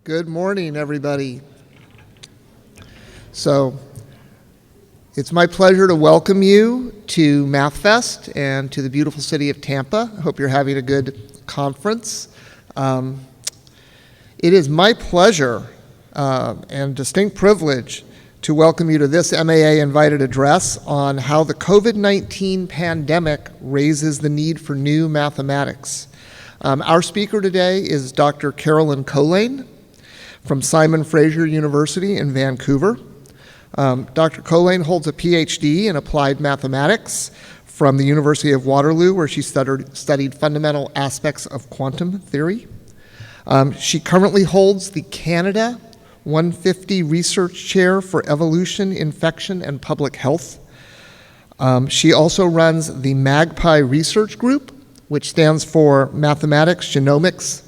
Good morning, everybody. So, it's my pleasure to welcome you to MathFest and to the beautiful city of Tampa. I hope you're having a good conference. It is my pleasure and distinct privilege to welcome you to this MAA Invited Address on how the COVID-19 pandemic raises the need for new mathematics. Our speaker today is Dr. Colijn from Simon Fraser University in Vancouver. Dr. Colijn holds a PhD in applied mathematics from the University of Waterloo, where she studied fundamental aspects of quantum theory. She currently holds the Canada 150 Research Chair for Evolution, Infection, and Public Health. She also runs the MAGPIE Research Group, which stands for Mathematics, Genomics,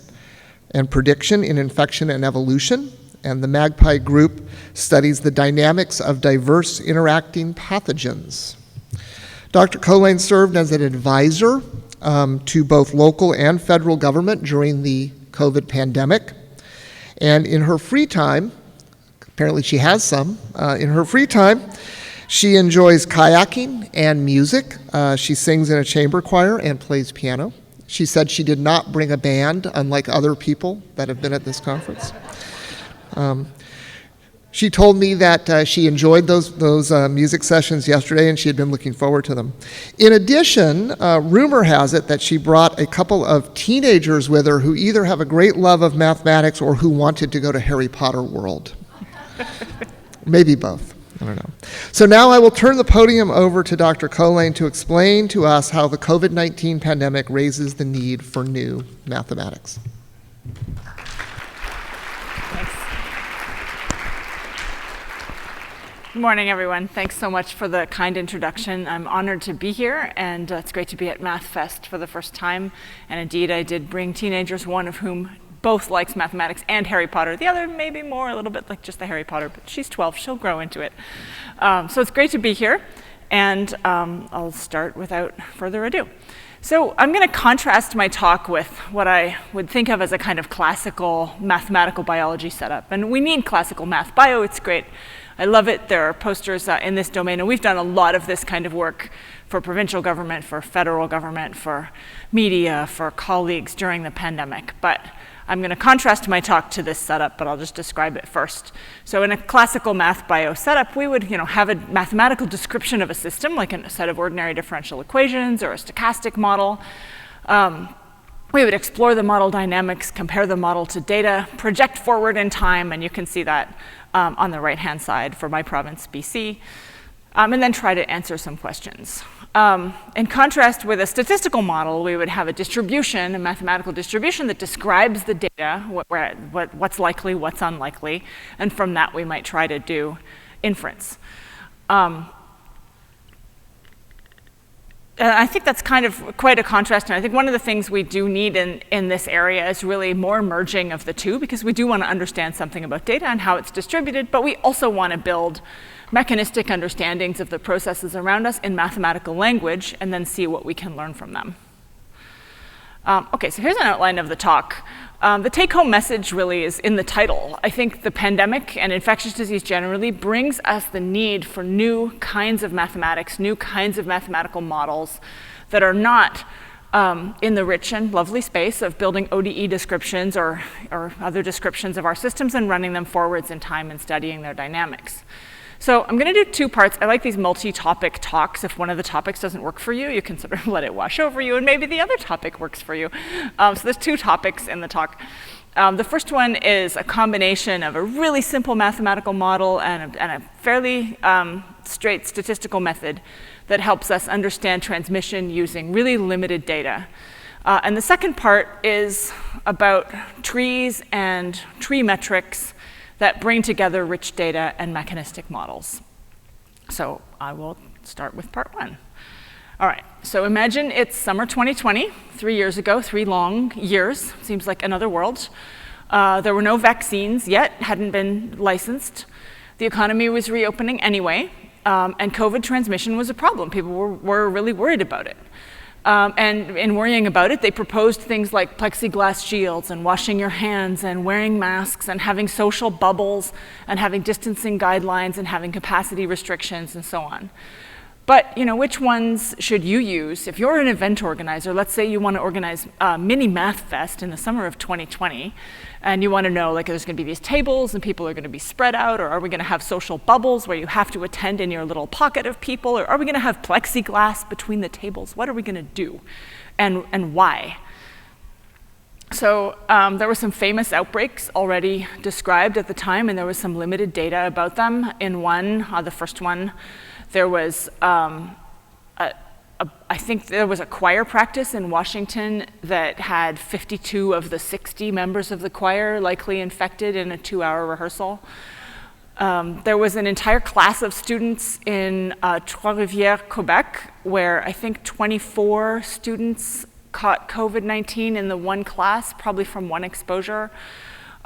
and Prediction in Infection and Evolution. And the MAGPIE group studies the dynamics of diverse interacting pathogens. Dr. Colijn served as an advisor to both local and federal government during the COVID pandemic. And in her free time, apparently she has some, in her free time, she enjoys kayaking and music. She sings in a chamber choir and plays piano. She said she did not bring a band, unlike other people that have been at this conference. She told me that she enjoyed those music sessions yesterday and she had been looking forward to them. In addition, rumor has it that she brought a couple of teenagers with her who either have a great love of mathematics or who wanted to go to Harry Potter World. Maybe both. I don't know. So now I will turn the podium over to Dr. Colijn to explain to us how the COVID-19 pandemic raises the need for new mathematics. Good morning, everyone. Thanks so much for the kind introduction. I'm honored to be here, and it's great to be at MathFest for the first time. And indeed, I did bring teenagers, one of whom both likes mathematics and Harry Potter. The other maybe more, a little bit like just the Harry Potter, but she's 12. She'll grow into it. So it's great to be here, and I'll start without further ado. So I'm going to contrast my talk with what I would think of as a kind of classical mathematical biology setup. And we need classical math bio. It's great. I love it. There are posters in this domain, and we've done a lot of this kind of work for provincial government, for federal government, for media, for colleagues during the pandemic. But I'm going to contrast my talk to this setup, but I'll just describe it first. So in a classical math bio setup, we would have a mathematical description of a system, like a set of ordinary differential equations or a stochastic model. We would explore the model dynamics, compare the model to data, project forward in time, and you can see that on the right-hand side for my province, BC, and then try to answer some questions. In contrast with a statistical model, we would have a distribution, a mathematical distribution that describes the data, what's likely, what's unlikely, and from that we might try to do inference. I think that's kind of quite a contrast, and I think one of the things we do need in this area is really more merging of the two, because we do want to understand something about data and how it's distributed, but we also want to build mechanistic understandings of the processes around us in mathematical language and then see what we can learn from them. Okay, so here's an outline of the talk. The take-home message really is in the title. I think the pandemic and infectious disease generally brings us the need for new kinds of mathematics, new kinds of mathematical models that are not in the rich and lovely space of building ODE descriptions or other descriptions of our systems and running them forwards in time and studying their dynamics. So I'm going to do two parts. I like these multi-topic talks. If one of the topics doesn't work for you, you can sort of let it wash over you, and maybe the other topic works for you. So there's two topics in the talk. The first one is a combination of a really simple mathematical model and a fairly straight statistical method that helps us understand transmission using really limited data. And the second part is about trees and tree metrics that bring together rich data and mechanistic models. So I will start with part one. All right, so imagine it's summer 2020, 3 years ago, 3 long years, seems like another world. There were no vaccines yet, hadn't been licensed. The economy was reopening anyway, and COVID transmission was a problem. People were really worried about it. And in worrying about it, they proposed things like plexiglass shields and washing your hands and wearing masks and having social bubbles and having distancing guidelines and having capacity restrictions and so on. But which ones should you use? If you're an event organizer, let's say you want to organize a mini MathFest in the summer of 2020, and you want to know, like, there's going to be these tables and people are going to be spread out, or are we going to have social bubbles where you have to attend in your little pocket of people, or are we going to have plexiglass between the tables? What are we going to do, and why? So there were some famous outbreaks already described at the time, and there was some limited data about them. In one, the first one, there was, I think there was a choir practice in Washington that had 52 of the 60 members of the choir likely infected in a 2-hour rehearsal. There was an entire class of students in Trois-Rivières, Quebec, where I think 24 students caught COVID-19 in the one class, probably from one exposure.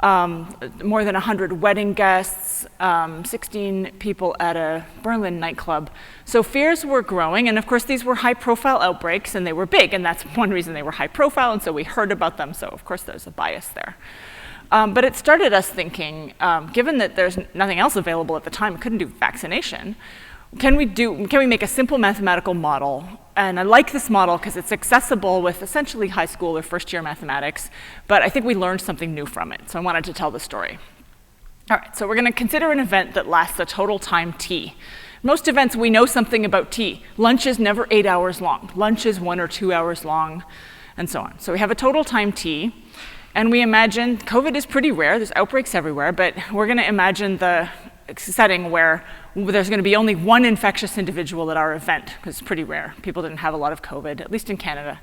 More than 100 wedding guests, 16 people at a Berlin nightclub. So fears were growing, and of course these were high-profile outbreaks, and they were big, and that's one reason they were high-profile, and so we heard about them, so of course there's a bias there. But it started us thinking, given that there's nothing else available at the time, we couldn't do vaccination, can we make a simple mathematical model? And I like this model because it's accessible with essentially high school or first-year mathematics, but I think we learned something new from it, so I wanted to tell the story. All right, so we're going to consider an event that lasts a total time t. Most events, we know something about t. Lunch is never 8 hours long. Lunch is 1 or 2 hours long, and so on. So we have a total time t, and we imagine COVID is pretty rare. There's outbreaks everywhere, but we're going to imagine the setting where there's going to be only one infectious individual at our event, because it's pretty rare. People didn't have a lot of COVID, at least in Canada,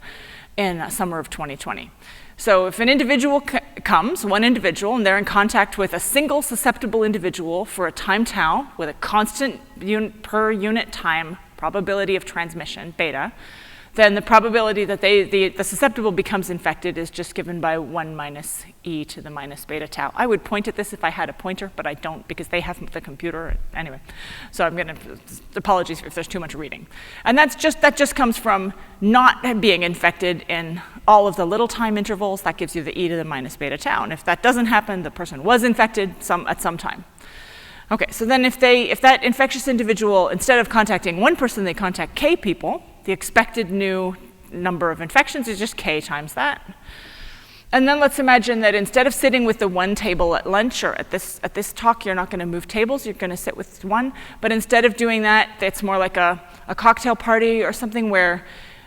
in summer of 2020. So if an individual comes, one individual, and they're in contact with a single susceptible individual for a time tau with a constant per unit time probability of transmission, beta, then the probability that the susceptible becomes infected is just given by 1 minus e to the minus beta tau. I would point at this if I had a pointer, but I don't because they have the computer. Anyway, so apologies if there's too much reading. And that just comes from not being infected in all of the little time intervals. That gives you the e to the minus beta tau. And if that doesn't happen, the person was infected at some time. Okay, so then if that infectious individual, instead of contacting one person, they contact k people, the expected new number of infections is just k times that. And then let's imagine that instead of sitting with the one table at lunch or at this talk, you're not going to move tables, you're going to sit with one. But instead of doing that, it's more like a cocktail party or something where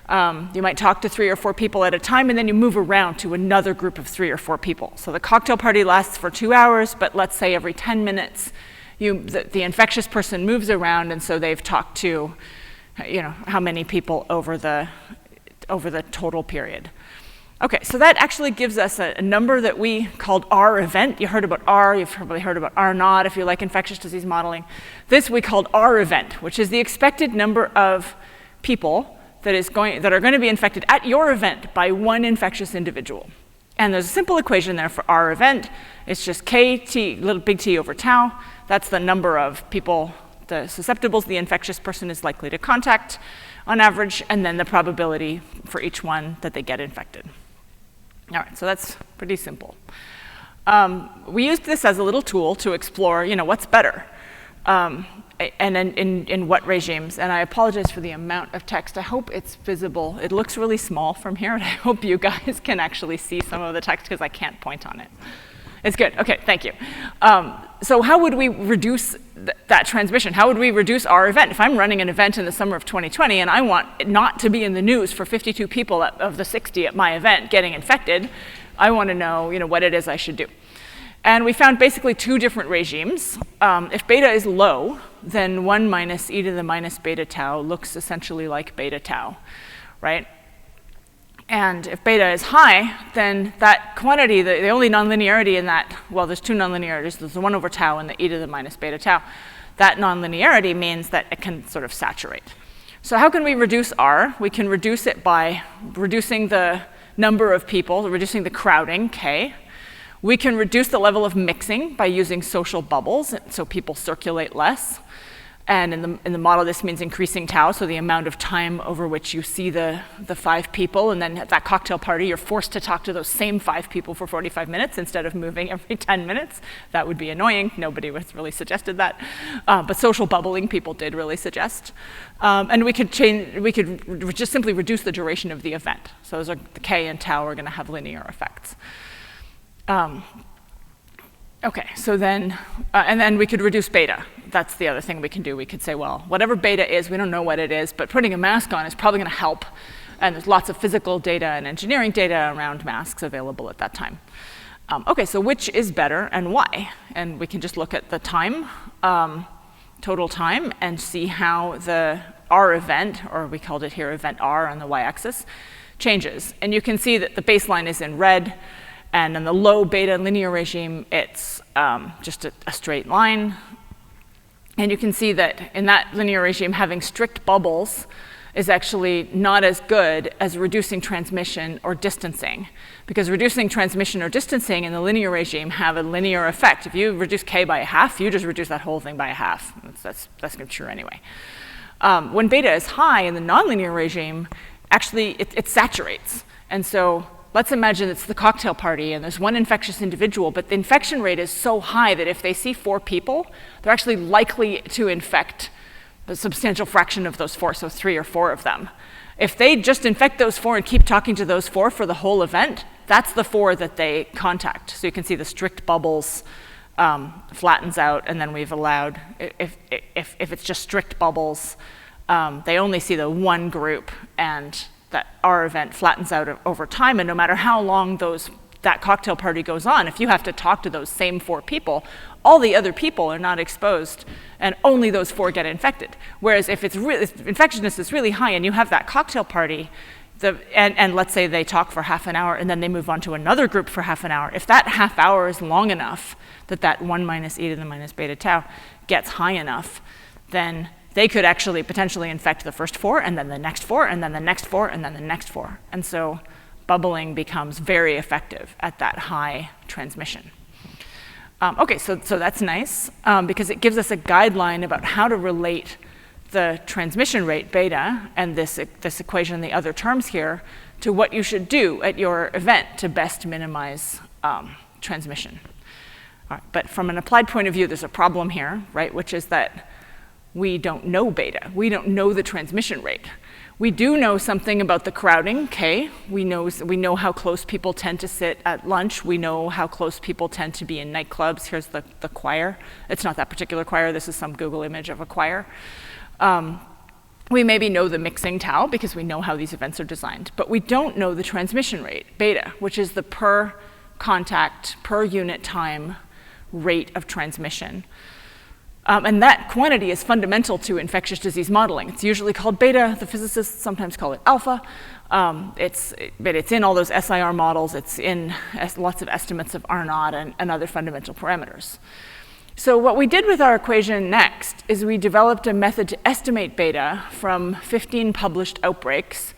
you might talk to 3 or 4 people at a time, and then you move around to another group of 3 or 4 people. So the cocktail party lasts for 2 hours, but let's say every 10 minutes, the infectious person moves around, and so they've talked to how many people over the total period. Okay, so that actually gives us a number that we called R event. You heard about R, you've probably heard about R naught if you like infectious disease modeling. This we called R event, which is the expected number of people that are going to be infected at your event by one infectious individual. And there's a simple equation there for R event. It's just kt, little big T over tau. That's the number of people, the susceptibles the infectious person is likely to contact on average, and then the probability for each one that they get infected. All right, so that's pretty simple. We used this as a little tool to explore, what's better, and in what regimes. And I apologize for the amount of text. I hope it's visible. It looks really small from here, and I hope you guys can actually see some of the text because I can't point on it. It's good. Okay, thank you. So how would we reduce that transmission? How would we reduce our event? If I'm running an event in the summer of 2020 and I want it not to be in the news for 52 people of the 60 at my event getting infected, I want to know, what it is I should do. And we found basically 2 different regimes. If beta is low, then 1 minus e to the minus beta tau looks essentially like beta tau, right? And if beta is high, then that quantity, the only nonlinearity in that, well, there's 2 nonlinearities. There's the 1 over tau and the e to the minus beta tau. That nonlinearity means that it can sort of saturate. So how can we reduce R? We can reduce it by reducing the number of people, reducing the crowding, K. We can reduce the level of mixing by using social bubbles, so people circulate less. And in the model, this means increasing tau, so the amount of time over which you see the 5 people, and then at that cocktail party, you're forced to talk to those same 5 people for 45 minutes instead of moving every 10 minutes. That would be annoying. Nobody was really suggested that. But social bubbling, people did really suggest. And we could just simply reduce the duration of the event. So those are, the K and tau are going to have linear effects. Okay, so then, and then we could reduce beta. That's the other thing we can do. We could say, well, whatever beta is, we don't know what it is, but putting a mask on is probably going to help. And there's lots of physical data and engineering data around masks available at that time. Okay, so which is better and why? And we can just look at the time, total time, and see how the R event, or we called it here event R on the y-axis, changes. And you can see that the baseline is in red. And in the low beta linear regime, it's just a straight line. And you can see that in that linear regime, having strict bubbles is actually not as good as reducing transmission or distancing. Because reducing transmission or distancing in the linear regime have a linear effect. If you reduce K by a half, you just reduce that whole thing by a half. That's true anyway. When beta is high in the nonlinear regime, actually it saturates. And so let's imagine it's the cocktail party and there's one infectious individual, but the infection rate is so high that if they see 4 people, they're actually likely to infect a substantial fraction of those 4, so 3 or 4 of them. If they just infect those 4 and keep talking to those 4 for the whole event, that's the 4 that they contact. So you can see the strict bubbles flattens out, and then we've allowed, if it's just strict bubbles, they only see the one group, and that R event flattens out over time, and no matter how long that cocktail party goes on, if you have to talk to those same 4 people, all the other people are not exposed, and only those 4 get infected. Whereas if infectiousness is really high and you have that cocktail party, and let's say they talk for half an hour and then they move on to another group for half an hour, if that half hour is long enough that 1 minus e to the minus beta tau gets high enough, then they could actually potentially infect the first 4, and then the next 4, and then the next 4, and then the next 4. And so bubbling becomes very effective at that high transmission. Okay, so that's nice, because it gives us a guideline about how to relate the transmission rate, beta, and this equation, the other terms here, to what you should do at your event to best minimize transmission. All right, but from an applied point of view, there's a problem here, right, which is that we don't know beta. We don't know the transmission rate. We do know something about the crowding, K. We know how close people tend to sit at lunch. We know how close people tend to be in nightclubs. Here's the choir. It's not that particular choir. This is some Google image of a choir. We maybe know the mixing tau because we know how these events are designed. But we don't know the transmission rate, beta, which is the per contact, per unit time rate of transmission. And that quantity is fundamental to infectious disease modeling. It's usually called beta. The physicists sometimes call it alpha. But it's in all those SIR models. It's in lots of estimates of R0 and other fundamental parameters. So what we did with our equation next is we developed a method to estimate beta from 15 published outbreaks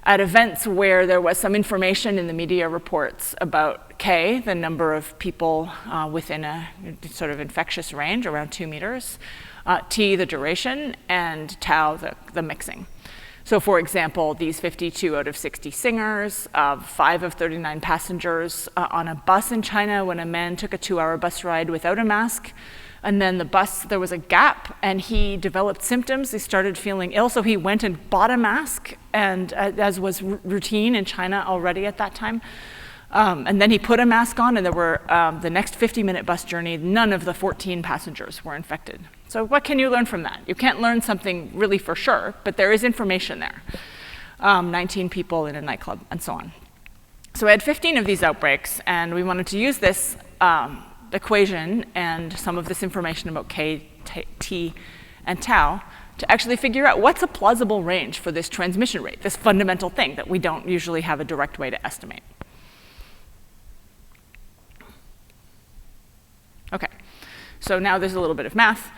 at events where there was some information in the media reports about K, the number of people within a sort of infectious range, around 2 meters, T, the duration, and tau, the mixing. So for example, these 52 out of 60 singers, 5 of 39 passengers on a bus in China when a man took a 2-hour bus ride without a mask. And then the bus, there was a gap, and he developed symptoms. He started feeling ill, so he went and bought a mask, and as was routine in China already at that time. And then he put a mask on, and there were, the next 50-minute bus journey, none of the 14 passengers were infected. So what can you learn from that? You can't learn something really for sure, but there is information there. 19 people in a nightclub, and so on. So we had 15 of these outbreaks, and we wanted to use this equation and some of this information about K, T, and tau to actually figure out what's a plausible range for this transmission rate, this fundamental thing that we don't usually have a direct way to estimate. Okay, so now there's a little bit of math.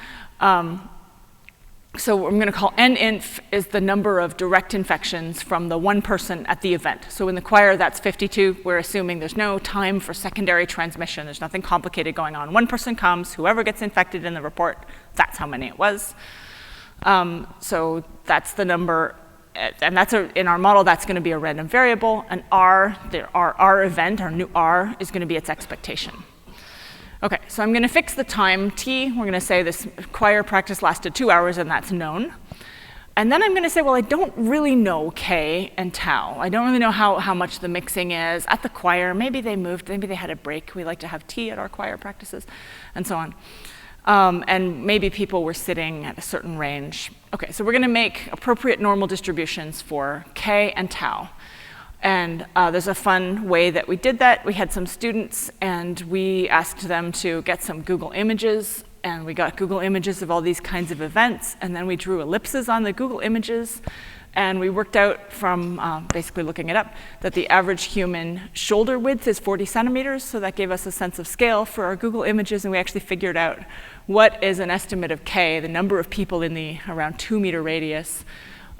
So what I'm going to call N-inf is the number of direct infections from the one person at the event. So in the choir, that's 52. We're assuming there's no time for secondary transmission. There's nothing complicated going on. One person comes, whoever gets infected in the report, that's how many it was. So that's the number, and that's in our model, that's going to be a random variable, and our event, our new R, is going to be its expectation. Okay, so I'm going to fix the time t. We're going to say this choir practice lasted 2 hours, and that's known. And then I'm going to say, well, I don't really know k and tau. I don't really know how much the mixing is at the choir. Maybe they moved, maybe they had a break. We like to have tea at our choir practices, and so on. And maybe people were sitting at a certain range. Okay, so we're going to make appropriate normal distributions for k and tau. And there's a fun way that we did that. We had some students, and we asked them to get some Google images, and we got Google images of all these kinds of events, and then we drew ellipses on the Google images, and we worked out from basically looking it up that the average human shoulder width is 40 centimeters, so that gave us a sense of scale for our Google images, and we actually figured out what is an estimate of k, the number of people in the around 2-meter radius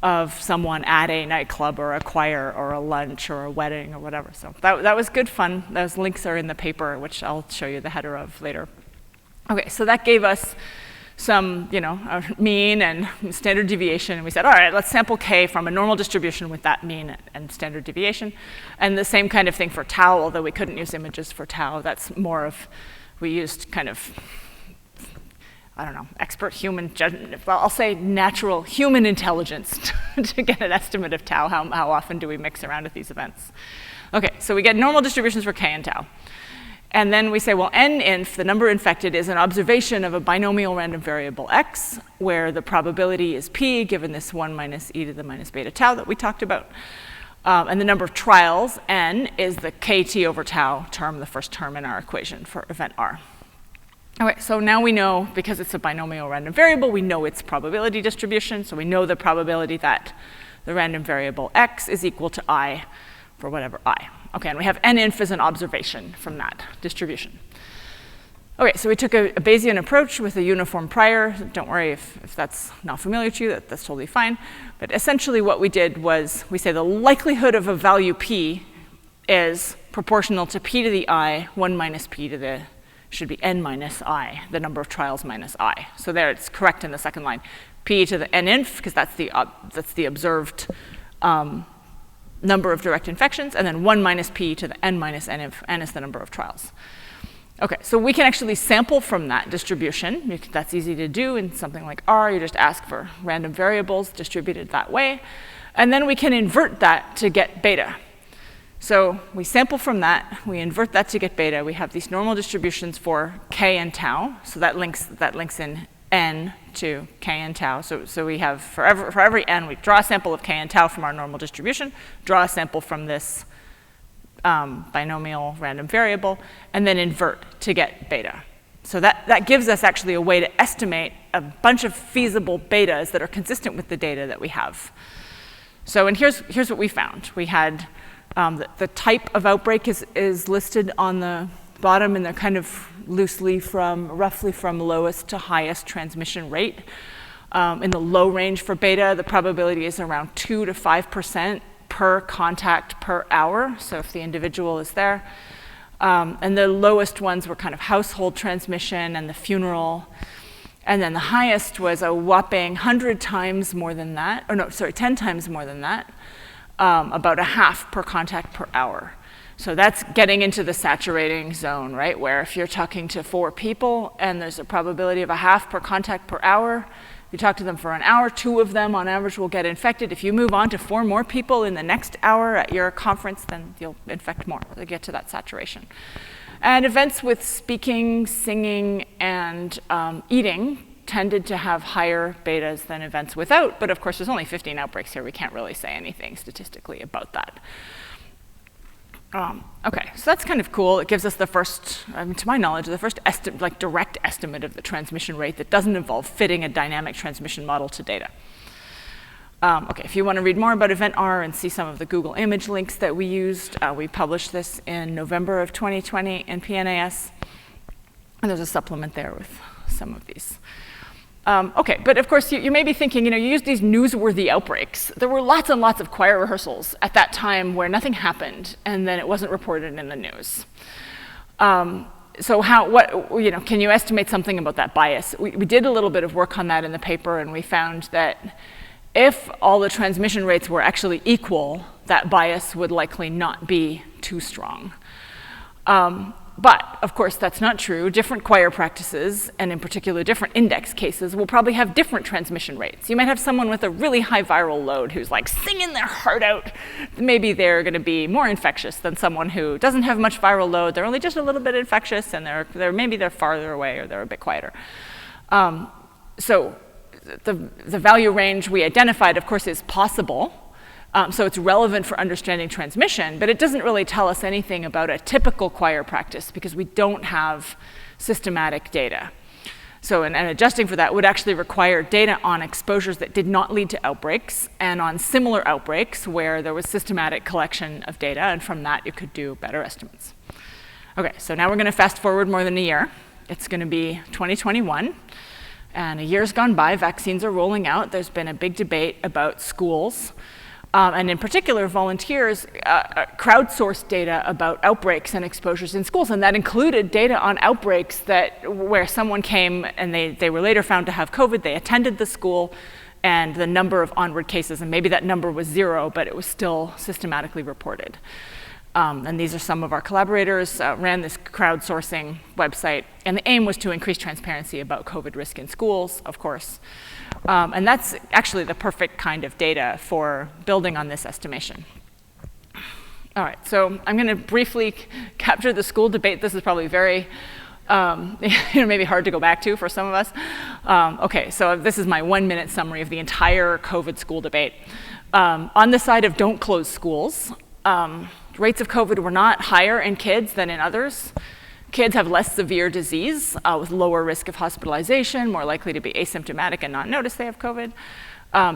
of someone at a nightclub or a choir or a lunch or a wedding or whatever. So that was good fun. Those links are in the paper, which I'll show you the header of later. Okay, so that gave us some, a mean and standard deviation. And we said, all right, let's sample k from a normal distribution with that mean and standard deviation. And the same kind of thing for tau, although we couldn't use images for tau. That's more of, we used kind of, I don't know, expert human judgment. Well, I'll say natural human intelligence to get an estimate of tau. How often do we mix around with these events? Okay, so we get normal distributions for k and tau. And then we say, well, n-inf, the number infected, is an observation of a binomial random variable x, where the probability is p, given this 1 minus e to the minus beta tau that we talked about. And the number of trials, n, is the kt over tau term, the first term in our equation for event r. Okay, so now we know, because it's a binomial random variable, we know its probability distribution, so we know the probability that the random variable x is equal to I for whatever I. Okay, and we have n-inf as an observation from that distribution. Okay, so we took a Bayesian approach with a uniform prior. Don't worry if that's not familiar to you, that's totally fine. But essentially what we did was we say the likelihood of a value p is proportional to p to the I, 1 minus p to the, should be n minus I, the number of trials minus I. So there it's correct in the second line. P to the n-inf, because that's the observed number of direct infections, and then 1 minus p to the n minus n-inf, n is the number of trials. Okay, so we can actually sample from that distribution. That's easy to do in something like R. You just ask for random variables distributed that way. And then we can invert that to get beta. So we sample from that, we invert that to get beta. We have these normal distributions for k and tau. So that links in n to k and tau. So we have, for every n, we draw a sample of k and tau from our normal distribution, draw a sample from this binomial random variable, and then invert to get beta. So that gives us actually a way to estimate a bunch of feasible betas that are consistent with the data that we have. So, and here's what we found. We had the type of outbreak is listed on the bottom, and they're kind of loosely roughly from lowest to highest transmission rate. In the low range for beta, the probability is around 2 to 5% per contact per hour, so if the individual is there. And the lowest ones were kind of household transmission and the funeral. And then the highest was a whopping 100 times more than that, 10 times more than that, about a half per contact per hour. So that's getting into the saturating zone, right? Where if you're talking to 4 people and there's a probability of a half per contact per hour, you talk to them for an hour, 2 of them on average will get infected. If you move on to 4 more people in the next hour at your conference, then you'll infect more to get to that saturation. And events with speaking, singing, and eating tended to have higher betas than events without, but of course there's only 15 outbreaks here. We can't really say anything statistically about that. Okay, so that's kind of cool. It gives us the first, to my knowledge, the first direct estimate of the transmission rate that doesn't involve fitting a dynamic transmission model to data. Okay, if you want to read more about event R and see some of the Google image links that we used, we published this in November of 2020 in PNAS, and there's a supplement there with some of these. Okay, but of course you may be thinking, you used these newsworthy outbreaks. There were lots and lots of choir rehearsals at that time where nothing happened and then it wasn't reported in the news. So can you estimate something about that bias? We did a little bit of work on that in the paper, and we found that if all the transmission rates were actually equal, that bias would likely not be too strong. But, of course, that's not true. Different choir practices, and in particular different index cases, will probably have different transmission rates. You might have someone with a really high viral load who's like singing their heart out. Maybe they're going to be more infectious than someone who doesn't have much viral load. They're only just a little bit infectious, and maybe they're farther away or they're a bit quieter. So the value range we identified, of course, is possible. So it's relevant for understanding transmission, but it doesn't really tell us anything about a typical choir practice because we don't have systematic data. So and adjusting for that would actually require data on exposures that did not lead to outbreaks and on similar outbreaks where there was systematic collection of data, and from that you could do better estimates. Okay, so now we're going to fast forward more than a year. It's going to be 2021. And a year's gone by, vaccines are rolling out. There's been a big debate about schools. And in particular, volunteers crowdsourced data about outbreaks and exposures in schools, and that included data on outbreaks where someone came and they were later found to have COVID, they attended the school, and the number of onward cases, and maybe that number was 0, but it was still systematically reported. And these are some of our collaborators, ran this crowdsourcing website, and the aim was to increase transparency about COVID risk in schools, of course. And that's actually the perfect kind of data for building on this estimation. All right, so I'm going to briefly capture the school debate. This is probably very, maybe hard to go back to for some of us. Okay, so this is my 1-minute summary of the entire COVID school debate. On the side of don't close schools, rates of COVID were not higher in kids than in others. Kids have less severe disease with lower risk of hospitalization, more likely to be asymptomatic and not notice they have COVID.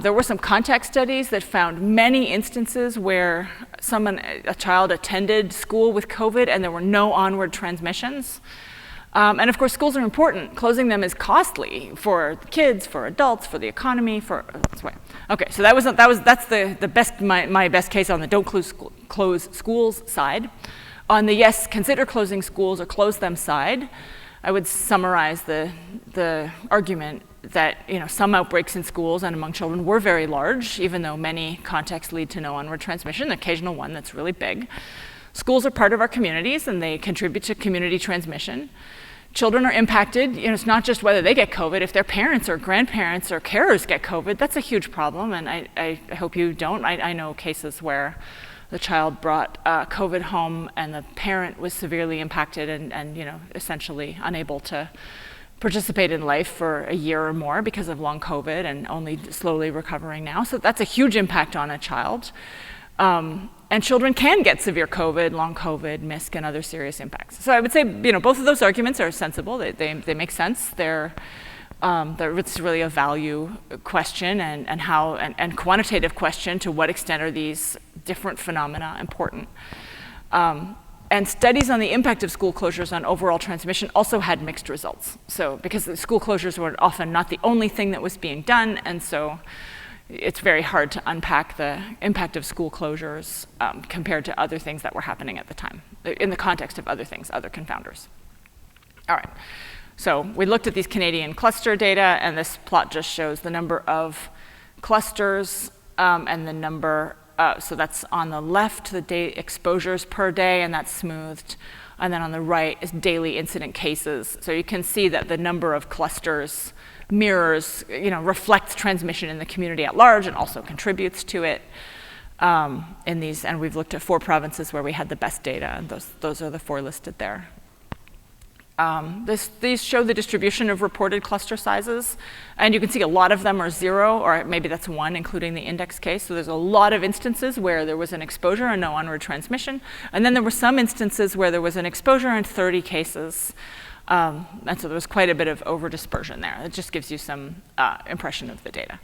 There were some context studies that found many instances where a child attended school with COVID and there were no onward transmissions. And of course, schools are important. Closing them is costly for kids, for adults, for the economy, Okay, so that's the best, my best case on the don't close schools side. On the yes, consider closing schools or close them side, I would summarize the argument that some outbreaks in schools and among children were very large, even though many contexts lead to no onward transmission, the occasional one that's really big. Schools are part of our communities and they contribute to community transmission. Children are impacted. It's not just whether they get COVID. If their parents or grandparents or carers get COVID, that's a huge problem, and I hope you don't. I know cases where the child brought COVID home and the parent was severely impacted and essentially unable to participate in life for a year or more because of long COVID and only slowly recovering now. So that's a huge impact on a child. And children can get severe COVID, long COVID, MISC, and other serious impacts. So I would say, both of those arguments are sensible. They make sense. It's really a value question and quantitative question. To what extent are these different phenomena important? And studies on the impact of school closures on overall transmission also had mixed results. So because the school closures were often not the only thing that was being done, and so it's very hard to unpack the impact of school closures compared to other things that were happening at the time, in the context of other things, other confounders. All right, so we looked at these Canadian cluster data, and this plot just shows the number of clusters and the number, so that's on the left, the day exposures per day, and that's smoothed. And then on the right is daily incident cases. So you can see that the number of clusters mirrors, reflects transmission in the community at large and also contributes to it in these. And we've looked at 4 provinces where we had the best data, and those are the 4 listed there. These show the distribution of reported cluster sizes, and you can see a lot of them are 0, or maybe that's 1, including the index case. So there's a lot of instances where there was an exposure and no onward transmission, and then there were some instances where there was an exposure and 30 cases. And so there was quite a bit of over-dispersion there. It just gives you some impression of the data.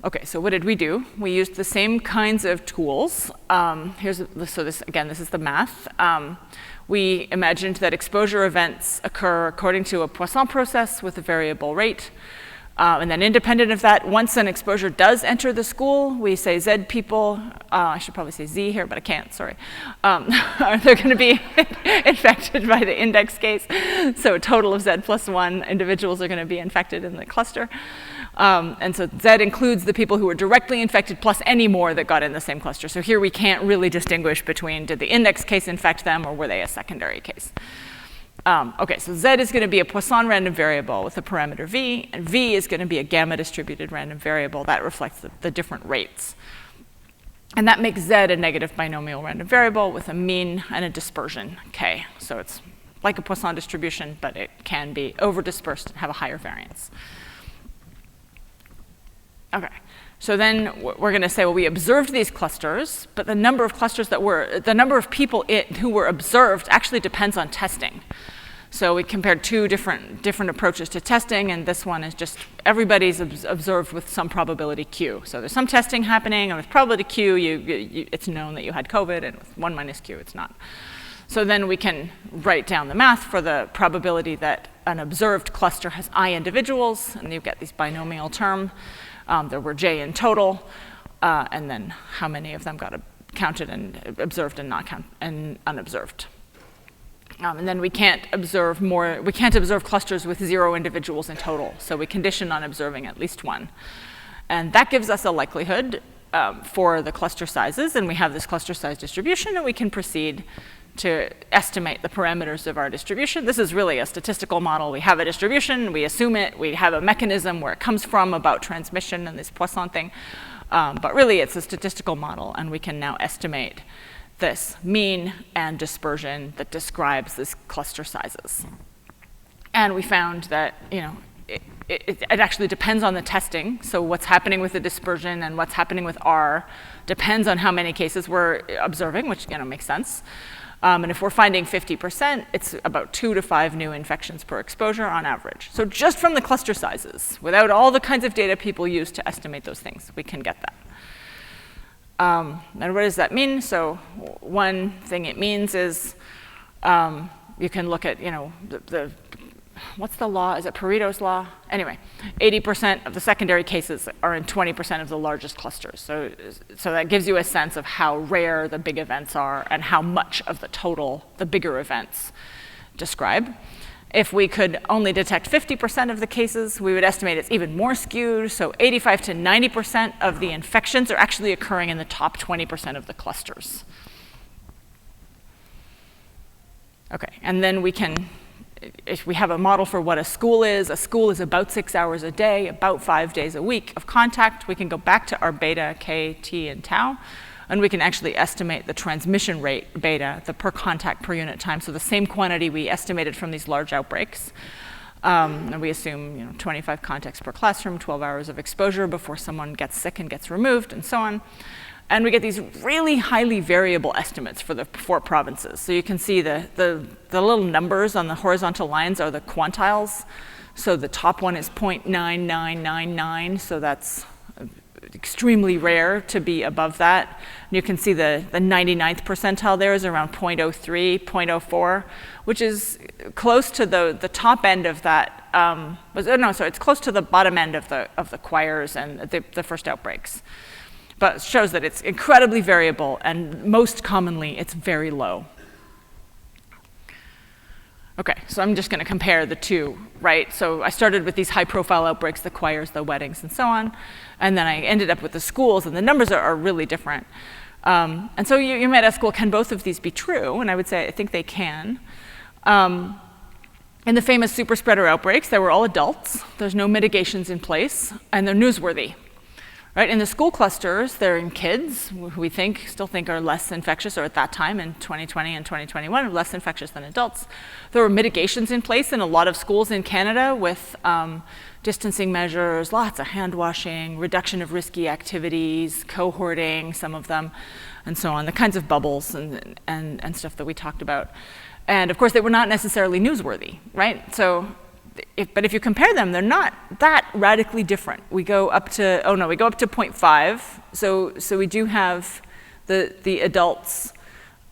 Okay, so what did we do? We used the same kinds of tools. This is the math. We imagined that exposure events occur according to a Poisson process with a variable rate. And then independent of that, once an exposure does enter the school, we say Z people, I should probably say Z here, but I can't, sorry. They're going to be infected by the index case. So a total of Z plus 1 individuals are going to be infected in the cluster. And so Z includes the people who were directly infected plus any more that got in the same cluster. So here we can't really distinguish between did the index case infect them or were they a secondary case. Okay, so Z is going to be a Poisson random variable with a parameter V, and V is going to be a gamma distributed random variable that reflects the different rates. And that makes Z a negative binomial random variable with a mean and a dispersion, K. So it's like a Poisson distribution, but it can be over-dispersed and have a higher variance. Okay, so then we're going to say, well, we observed these clusters, but the number of clusters the number of people who were observed actually depends on testing. So we compared two different approaches to testing, and this one is just everybody's observed with some probability Q. So there's some testing happening, and with probability Q, it's known that you had COVID, and with 1 minus Q, it's not. So then we can write down the math for the probability that an observed cluster has I individuals, and you get these binomial term. There were J in total, and then how many of them got counted and observed and and unobserved. And then we can't observe clusters with 0 individuals in total, so we condition on observing at least 1. And that gives us a likelihood for the cluster sizes, and we have this cluster size distribution, and we can proceed to estimate the parameters of our distribution. This is really a statistical model. We have a distribution, we assume it, we have a mechanism where it comes from about transmission and this Poisson thing, but really it's a statistical model, and we can now estimate this mean and dispersion that describes this cluster sizes. And we found that, it actually depends on the testing. So what's happening with the dispersion and what's happening with R depends on how many cases we're observing, which makes sense. And if we're finding 50%, it's about 2 to 5 new infections per exposure on average. So just from the cluster sizes, without all the kinds of data people use to estimate those things, we can get that. And what does that mean? So one thing it means is you can look at, what's the law? Is it Perritos Law? Anyway, 80% of the secondary cases are in 20% of the largest clusters. So that gives you a sense of how rare the big events are and how much of the total the bigger events describe. If we could only detect 50% of the cases, we would estimate it's even more skewed. So 85 to 90% of the infections are actually occurring in the top 20% of the clusters. Okay, and then if we have a model for what a school is about 6 hours a day, about 5 days a week of contact. We can go back to our beta, K, T, and tau, and we can actually estimate the transmission rate, beta, the per contact per unit time. So the same quantity we estimated from these large outbreaks. And we assume 25 contacts per classroom, 12 hours of exposure before someone gets sick and gets removed, and so on. And we get these really highly variable estimates for the 4 provinces. So you can see the little numbers on the horizontal lines are the quantiles. So the top one is 0.9999, so that's extremely rare to be above that. And you can see the 99th percentile there is around 0.03, 0.04, which is close to the top end of that. It's close to the bottom end of the choirs and the first outbreaks. But it shows that it's incredibly variable, and most commonly it's very low. Okay, so I'm just going to compare the two, right? So I started with these high-profile outbreaks, the choirs, the weddings, and so on, and then I ended up with the schools, and the numbers are really different. And so you might ask, well, can both of these be true? And I would say I think they can. In the famous super spreader outbreaks, they were all adults. There's no mitigations in place, and they're newsworthy. Right, in the school clusters, they're in kids, who we still think are less infectious, or at that time in 2020 and 2021, are less infectious than adults. There were mitigations in place in a lot of schools in Canada with distancing measures, lots of hand washing, reduction of risky activities, cohorting, some of them, and so on, the kinds of bubbles and stuff that we talked about. And of course, they were not necessarily newsworthy, right? So. But if you compare them, they're not that radically different. We go up to 0.5. So we do have the adults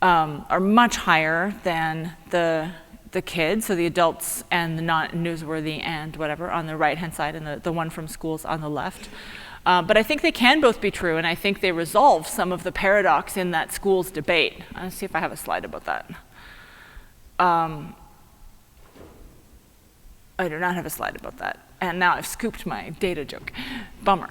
are much higher than the the kids, so the adults and the not newsworthy and whatever on the right-hand side, and the one from schools on the left. But I think they can both be true, and I think they resolve some of the paradox in that schools debate. Let's see if I have a slide about that. I do not have a slide about that. And now I've scooped my data joke. Bummer.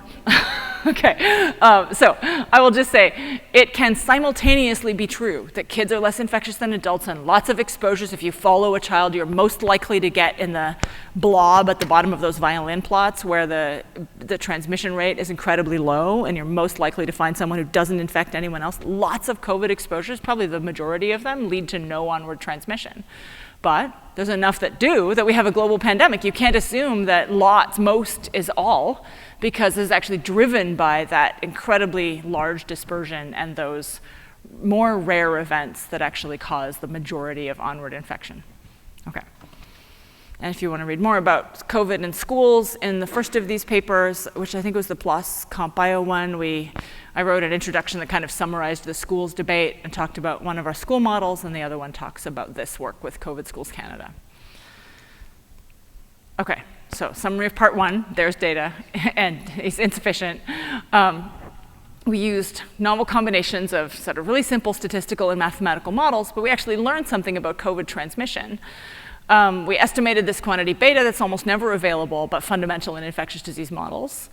Okay, so I will just say it can simultaneously be true that kids are less infectious than adults, and lots of exposures. If you follow a child, you're most likely to get in the blob at the bottom of those violin plots where the transmission rate is incredibly low, and you're most likely to find someone who doesn't infect anyone else. Lots of COVID exposures, probably the majority of them, lead to no onward transmission. But there's enough that do that we have a global pandemic. You can't assume that lots, most is all, because it's actually driven by that incredibly large dispersion and those more rare events that actually cause the majority of onward infection. Okay. And if you want to read more about COVID in schools, in the first of these papers, which I think was the PLOS Comp Bio one, I wrote an introduction that kind of summarized the schools debate and talked about one of our school models, and the other one talks about this work with COVID Schools Canada. Okay, so summary of part one, there's data, and it's insufficient. We used novel combinations of sort of really simple statistical and mathematical models, but we actually learned something about COVID transmission. We estimated this quantity beta that's almost never available, but fundamental in infectious disease models.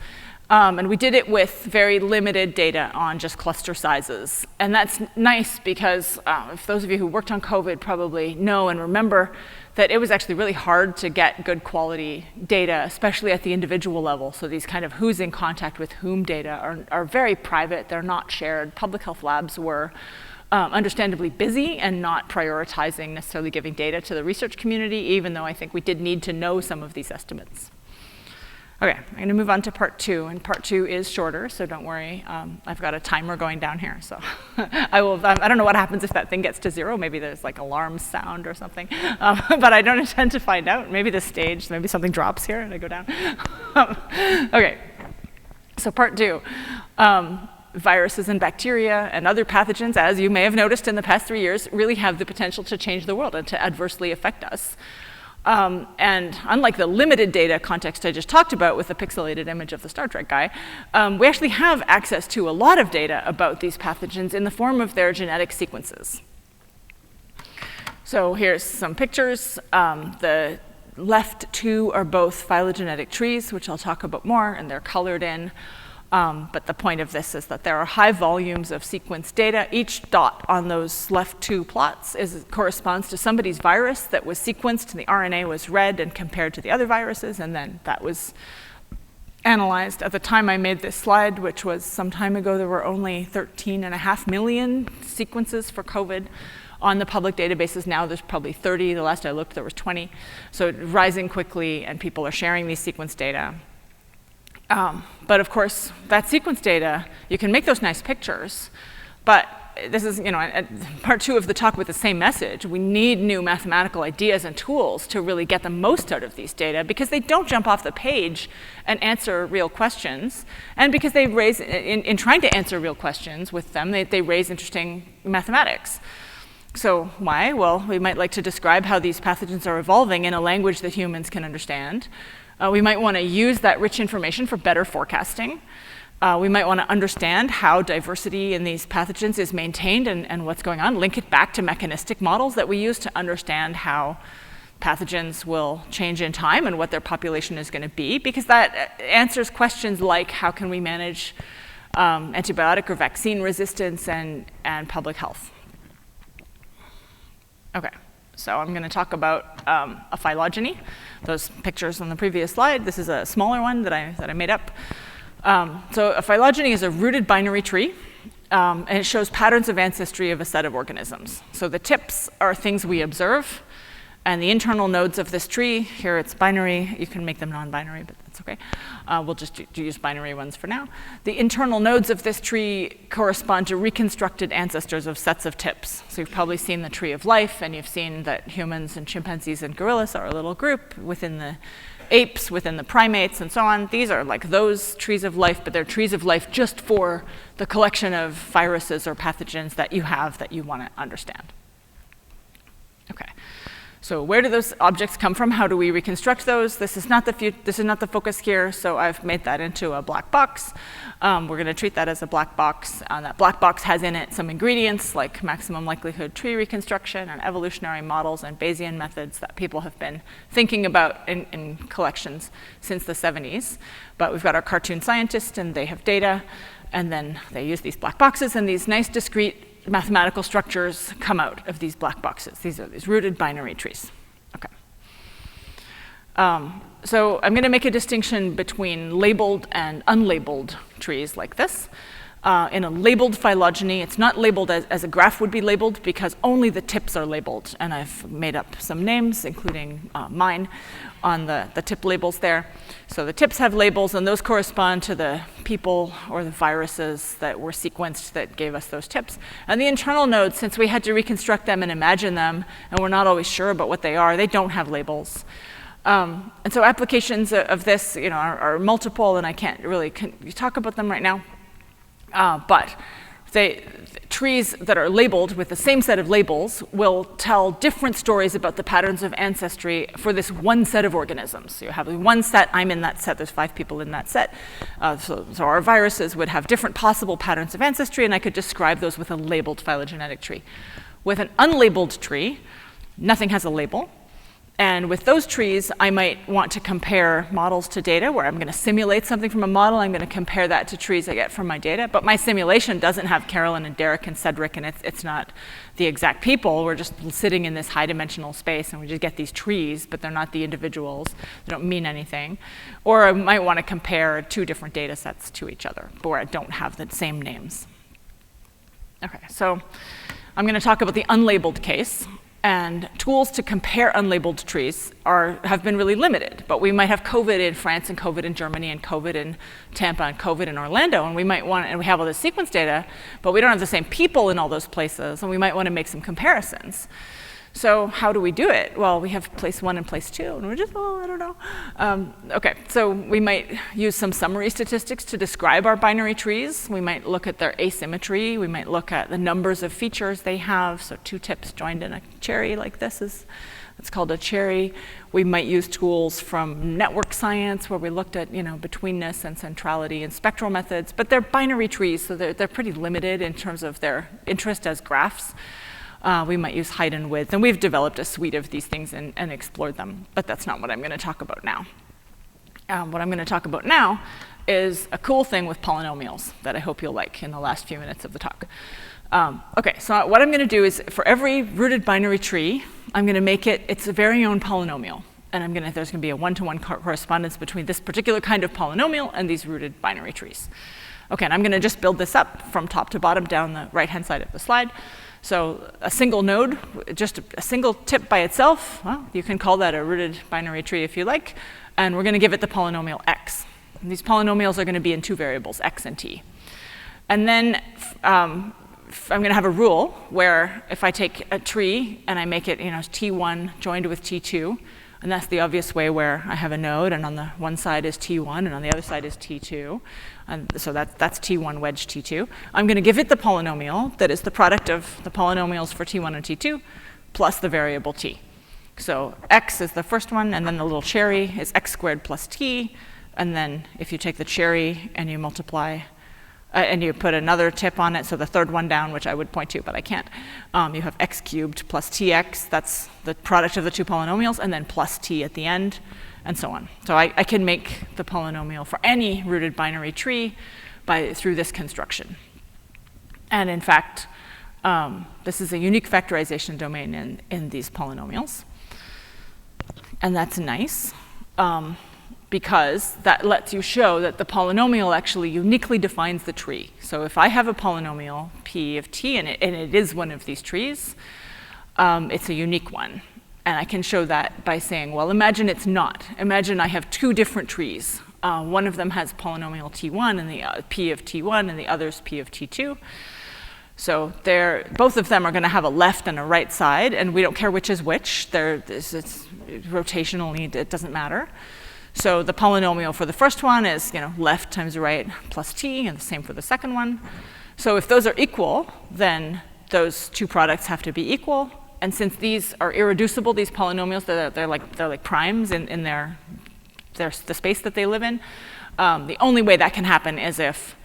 And we did it with very limited data on just cluster sizes. And that's nice because if those of you who worked on COVID probably know and remember that it was actually really hard to get good quality data, especially at the individual level. So these kind of who's in contact with whom data are very private. They're not shared. Public health labs were understandably busy and not prioritizing necessarily giving data to the research community, even though I think we did need to know some of these estimates. Okay, I'm going to move on to part two, and part two is shorter, so don't worry. I've got a timer going down here, so I don't know what happens if that thing gets to 0. Maybe there's like alarm sound or something, but I don't intend to find out. Maybe the stage, maybe something drops here and I go down. Okay, so part two. Viruses and bacteria and other pathogens, as you may have noticed in the past 3 years, really have the potential to change the world and to adversely affect us. And unlike the limited data context I just talked about with the pixelated image of the Star Trek guy, we actually have access to a lot of data about these pathogens in the form of their genetic sequences. So here's some pictures. The left two are both phylogenetic trees, which I'll talk about more, and they're colored in. But the point of this is that there are high volumes of sequence data. Each dot on those left two plots corresponds to somebody's virus that was sequenced, and the RNA was read and compared to the other viruses, and then that was analyzed. At the time I made this slide, which was some time ago, there were only 13.5 million sequences for COVID on the public databases. Now there's probably 30. The last I looked, there was 20. So rising quickly, and people are sharing these sequence data. But of course, that sequence data, you can make those nice pictures, but this is, part two of the talk with the same message. We need new mathematical ideas and tools to really get the most out of these data, because they don't jump off the page and answer real questions, and because they raise, in trying to answer real questions with them, they raise interesting mathematics. So why? Well, we might like to describe how these pathogens are evolving in a language that humans can understand. We might want to use that rich information for better forecasting. We might want to understand how diversity in these pathogens is maintained and what's going on, link it back to mechanistic models that we use to understand how pathogens will change in time and what their population is going to be, because that answers questions like how can we manage antibiotic or vaccine resistance and public health. Okay. So I'm going to talk about a phylogeny. Those pictures on the previous slide. This is a smaller one that I made up. So a phylogeny is a rooted binary tree, and it shows patterns of ancestry of a set of organisms. So the tips are things we observe, and the internal nodes of this tree, here it's binary. You can make them non-binary, but that's okay. We'll just use binary ones for now. The internal nodes of this tree correspond to reconstructed ancestors of sets of tips. So you've probably seen the tree of life, and you've seen that humans and chimpanzees and gorillas are a little group within the apes, within the primates, and so on. These are like those trees of life, but they're trees of life just for the collection of viruses or pathogens that you have that you want to understand. Okay. So where do those objects come from? How do we reconstruct those? This is not the focus here, so I've made that into a black box. We're going to treat that as a black box. That black box has in it some ingredients like maximum likelihood tree reconstruction and evolutionary models and Bayesian methods that people have been thinking about in collections since the 70s. But we've got our cartoon scientists, and they have data, and then they use these black boxes, and these nice discrete mathematical structures come out of these black boxes. These are these rooted binary trees. Okay. So I'm going to make a distinction between labeled and unlabeled trees like this. In a labeled phylogeny, it's not labeled as a graph would be labeled because only the tips are labeled. And I've made up some names, including mine, on the tip labels there. So the tips have labels, and those correspond to the people or the viruses that were sequenced that gave us those tips. And the internal nodes, since we had to reconstruct them and imagine them, and we're not always sure about what they are, they don't have labels. And so applications of this, are multiple, and I can't really talk about them right now. But trees that are labeled with the same set of labels will tell different stories about the patterns of ancestry for this one set of organisms. So you have one set, I'm in that set, there's 5 people in that set. So our viruses would have different possible patterns of ancestry, and I could describe those with a labeled phylogenetic tree. With an unlabeled tree, nothing has a label. And with those trees, I might want to compare models to data, where I'm going to simulate something from a model. I'm going to compare that to trees I get from my data. But my simulation doesn't have Carolyn and Derek and Cedric, and it's not the exact people. We're just sitting in this high-dimensional space, and we just get these trees, but they're not the individuals. They don't mean anything. Or I might want to compare 2 different data sets to each other, where I don't have the same names. OK, so I'm going to talk about the unlabeled case. And tools to compare unlabeled trees have been really limited. But we might have COVID in France and COVID in Germany and COVID in Tampa and COVID in Orlando, and we have all this sequence data, but we don't have the same people in all those places, and we might want to make some comparisons. So how do we do it? Well, we have place 1 and place 2, and we're just, I don't know. OK, so we might use some summary statistics to describe our binary trees. We might look at their asymmetry. We might look at the numbers of features they have. So 2 tips joined in a cherry like this it's called a cherry. We might use tools from network science, where we looked at betweenness and centrality and spectral methods. But they're binary trees, so they're pretty limited in terms of their interest as graphs. We might use height and width, and we've developed a suite of these things and explored them, but that's not what I'm going to talk about now. What I'm going to talk about now is a cool thing with polynomials that I hope you'll like in the last few minutes of the talk. OK, so what I'm going to do is, for every rooted binary tree, I'm going to make it its very own polynomial. And there's going to be a one-to-one correspondence between this particular kind of polynomial and these rooted binary trees. OK, and I'm going to just build this up from top to bottom down the right-hand side of the slide. So a single node, just a single tip by itself, well, you can call that a rooted binary tree if you like. And we're going to give it the polynomial x. And these polynomials are going to be in 2 variables, x and t. And then I'm going to have a rule where if I take a tree and I make it t1 joined with t2, and that's the obvious way where I have a node, and on the one side is t1, and on the other side is t2. And so that's t1 wedge t2. I'm going to give it the polynomial that is the product of the polynomials for t1 and t2 plus the variable t. So x is the first one, and then the little cherry is x squared plus t. And then if you take the cherry and you multiply, and you put another tip on it, so the third one down, which I would point to, but I can't, you have x cubed plus tx. That's the product of the 2 polynomials, and then plus t at the end, and so on. So I can make the polynomial for any rooted binary tree through this construction. And in fact, this is a unique factorization domain in these polynomials. And that's nice, because that lets you show that the polynomial actually uniquely defines the tree. So if I have a polynomial, p of t, and it is one of these trees, it's a unique one. And I can show that by saying, well, imagine it's not. Imagine I have 2 different trees. One of them has polynomial t1 and the p of t1, and the other's p of t2. So both of them are going to have a left and a right side, and we don't care which is which. It's rotationally, it doesn't matter. So the polynomial for the first one is left times right plus t, and the same for the second one. So if those are equal, then those 2 products have to be equal. And since these are irreducible, these polynomials, they're like primes in the space that they live in, the only way that can happen is if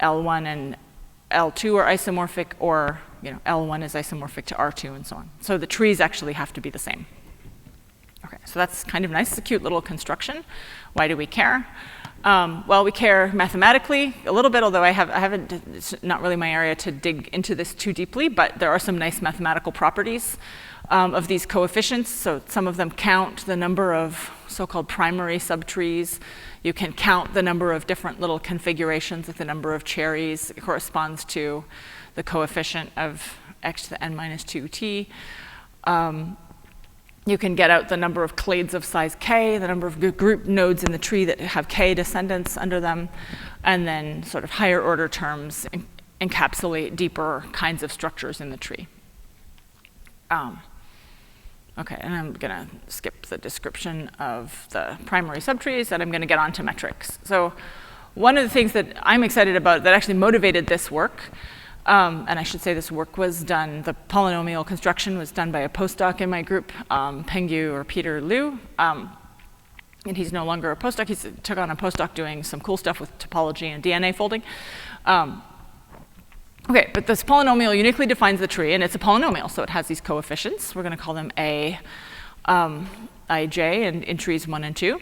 L1 and L2 are isomorphic, or L1 is isomorphic to R2 and so on. So the trees actually have to be the same. Okay, so that's kind of nice. It's a cute little construction. Why do we care? Well, we care mathematically a little bit, although it's not really my area to dig into this too deeply, but there are some nice mathematical properties of these coefficients. So some of them count the number of so-called primary subtrees. You can count the number of different little configurations, like the number of cherries. It corresponds to the coefficient of x to the n minus 2t. You can get out the number of clades of size k, the number of group nodes in the tree that have k descendants under them, and then sort of higher order terms encapsulate deeper kinds of structures in the tree. Okay, and I'm going to skip the description of the primary subtrees, and I'm going to get on to metrics. So one of the things that I'm excited about that actually motivated this work, and I should say this work was done, the polynomial construction was done by a postdoc in my group, Pengyu or Peter Liu, and he's no longer a postdoc. He took on a postdoc doing some cool stuff with topology and DNA folding. Okay, but this polynomial uniquely defines the tree, and it's a polynomial, so it has these coefficients. We're going to call them A, ij, and in trees 1 and 2.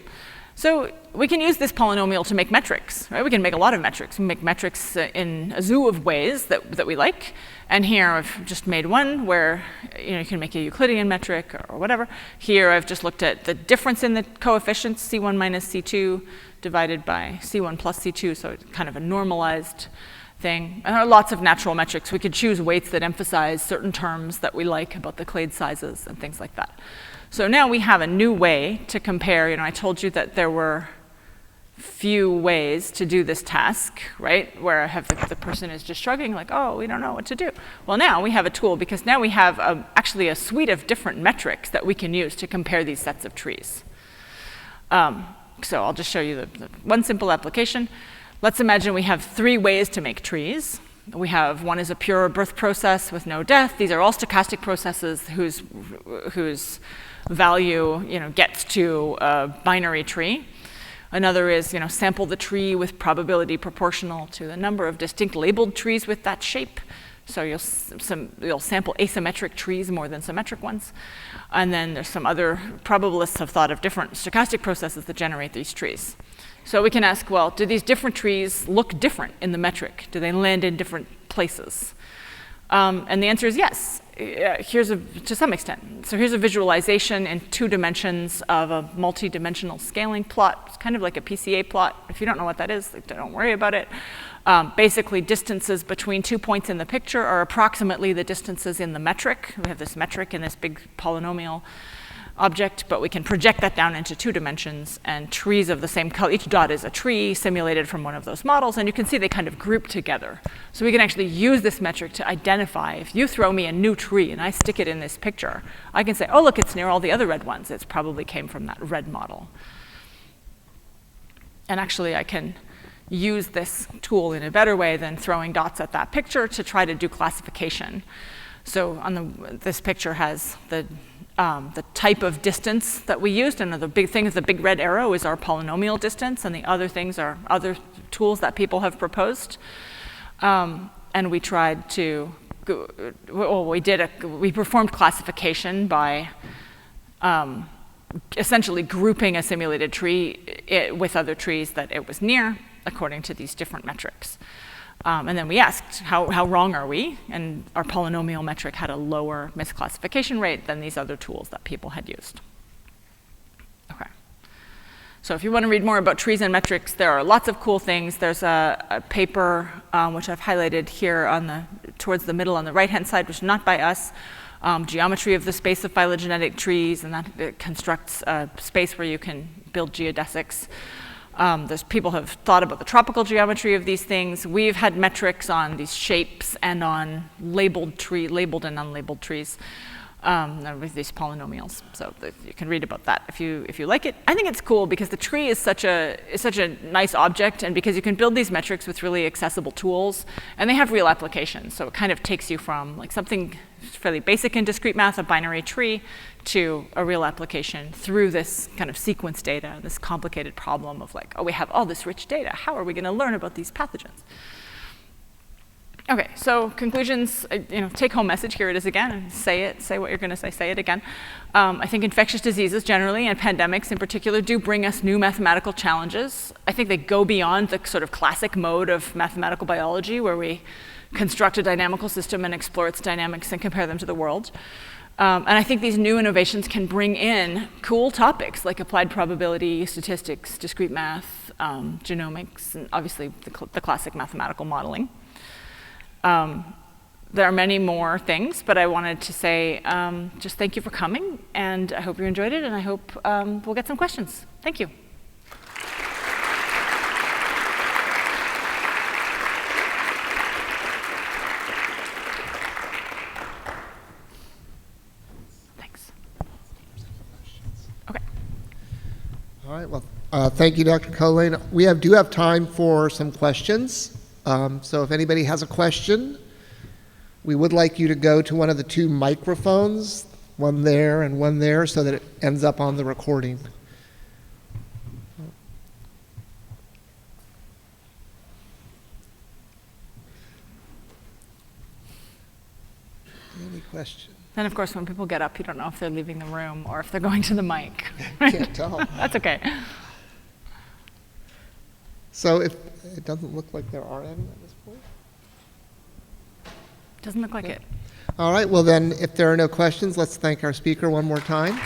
So we can use this polynomial to make metrics, right? We can make a lot of metrics. We make metrics in a zoo of ways that we like. And here I've just made one where you can make a Euclidean metric or whatever. Here I've just looked at the difference in the coefficients, C1 minus C2 divided by C1 plus C2, so it's kind of a normalized thing. And there are lots of natural metrics. We could choose weights that emphasize certain terms that we like about the clade sizes and things like that. So now we have a new way to compare. I told you that there were few ways to do this task, right? Where I have the person is just shrugging like, oh, we don't know what to do. Well, now we have a tool, because now we have actually a suite of different metrics that we can use to compare these sets of trees. So I'll just show you the one simple application. Let's imagine we have 3 ways to make trees. We have one is a pure birth process with no death. These are all stochastic processes whose value gets to a binary tree. Another is sample the tree with probability proportional to the number of distinct labeled trees with that shape. So you'll sample asymmetric trees more than symmetric ones. And then there's some other probabilists have thought of different stochastic processes that generate these trees. So we can ask, well, do these different trees look different in the metric? Do they land in different places? And the answer is yes. To some extent. So here's a visualization in 2 dimensions of a multi-dimensional scaling plot. It's kind of like a PCA plot. If you don't know what that is, don't worry about it. Basically, distances between 2 points in the picture are approximately the distances in the metric. We have this metric in this big polynomial object, but we can project that down into 2 dimensions, and trees of the same color. Each dot is a tree simulated from one of those models, and you can see they kind of group together. So we can actually use this metric to identify, if you throw me a new tree and I stick it in this picture, I can say, oh, look, it's near all the other red ones. It probably came from that red model. And actually, I can use this tool in a better way than throwing dots at that picture to try to do classification. So this picture has the type of distance that we used, and the big thing is the big red arrow is our polynomial distance, and the other things are other tools that people have proposed. And we tried to, we performed classification by essentially grouping a simulated tree with other trees that it was near according to these different metrics. And then we asked, how wrong are we? And our polynomial metric had a lower misclassification rate than these other tools that people had used. Okay. So if you want to read more about trees and metrics, there are lots of cool things. There's a paper, which I've highlighted here towards the middle on the right-hand side, which is not by us, geometry of the space of phylogenetic trees, and that it constructs a space where you can build geodesics. People have thought about the tropical geometry of these things. We've had metrics on these shapes and on labeled and unlabeled trees. with these polynomials. So you can read about that if you like it. I think it's cool because the tree is such a nice object, and because you can build these metrics with really accessible tools, and they have real applications. So it kind of takes you from like something fairly basic in discrete math, a binary tree, to a real application through this kind of sequence data, this complicated problem of like, oh, we have all this rich data. How are we going to learn about these pathogens? Okay, so conclusions, take-home message, here it is again, and say what you're going to say it again. I think infectious diseases generally, and pandemics in particular, do bring us new mathematical challenges. I think they go beyond the sort of classic mode of mathematical biology, where we construct a dynamical system and explore its dynamics and compare them to the world. And I think these new innovations can bring in cool topics like applied probability, statistics, discrete math, genomics, and obviously the classic mathematical modeling. There are many more things, but I wanted to say just thank you for coming, and I hope you enjoyed it, and I hope we'll get some questions. Thank you. Thanks. Okay. All right, well, thank you, Dr. Colijn. We do have time for some questions. So if anybody has a question, we would like you to go to one of the two microphones, one there and one there, so that it ends up on the recording. Any questions? Then, of course, when people get up, you don't know if they're leaving the room or if they're going to the mic. Can't tell. That's okay. So if it doesn't look like there are any at this point. Doesn't look like it. All right, well then, if there are no questions, let's thank our speaker one more time.